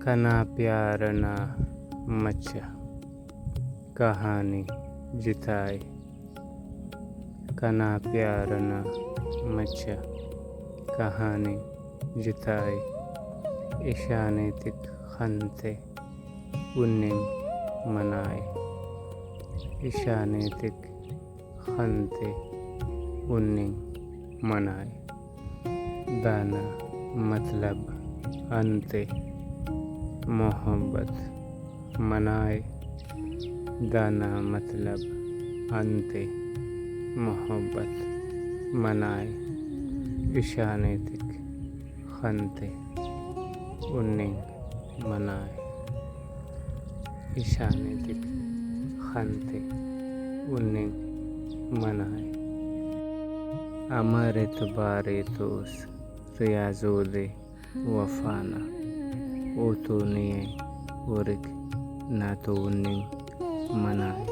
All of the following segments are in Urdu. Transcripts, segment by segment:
کنا پیار نہ مچا کہانی جتائے کنا پیار نہ مچا کہانی جتائے ایشانے تک خنتے اننگ منائے ایشانے تک خنتے اننگ منائے دانا مطلب انتے محبت منائے دانا مطلب انتے محبت منائے ایشانے تک خنتے اننگ منائے ایشانے تک خنتے اننگ منائے امر اعتبار توس ریاضود وفانا او تو نیے ورک نہ تو اننگ منائے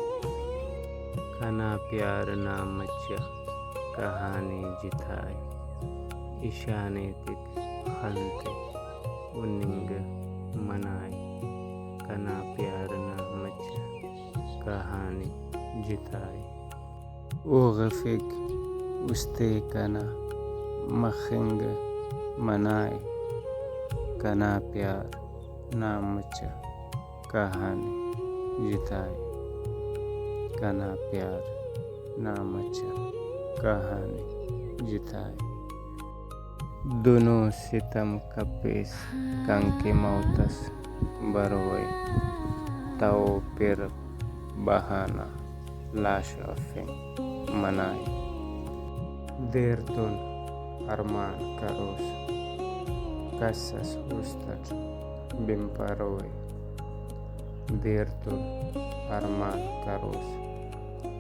کنا پیار نہ مچا کہانی جتائے ایشانے تک خنتے اننگ منائے کنا پیار نہ مچا کہانی جتائے اوغفک استے کنا مخنگ منائے کنا پیار نہ مچا کہانی جتائے کنا پیار نہ مچا کہانی جتائے دونوں ستم کپیس کنکے موتس بروئے تاؤ پھر بہانا لاش افیں منائے دیر تن ارمان کروس کسس استر بمپروئے دیر تن ارمان کروس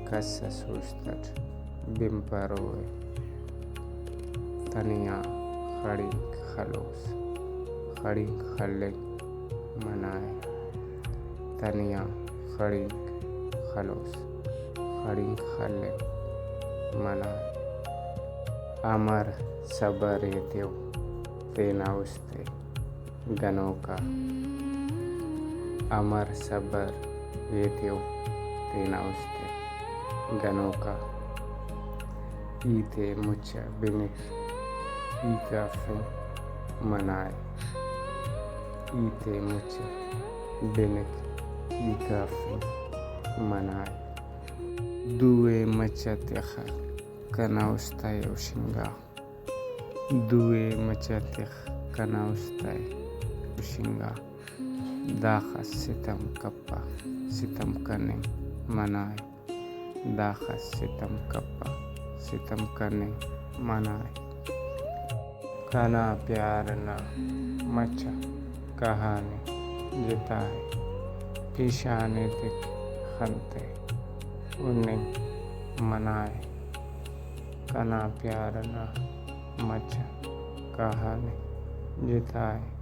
کسس استر بمپروئے تنیا خڑی خلوس خڑی خلنگ منائے تنیا خڑی خلوس خڑی خلنگ منائے امر صبر دیو تینا استے گنوں کا امر صبر دیو تینا استے گنوں کا ایتے مچا بنک ایکافیں منائے ایتے مچا بنک ایکافیں منائے دوے مچا تیخا کنا استائے وشنگا دوے مچا تیخ کنا استائے وشنگا داخا ستم کپا ستم کنے منائے داخا ستم کپا ستم کنے منائے کنا پیار نہ مچا کہانی جتائے ایشانے تک خنتے اننگ منائے کنا پیار نہ مچا کہانی جتائے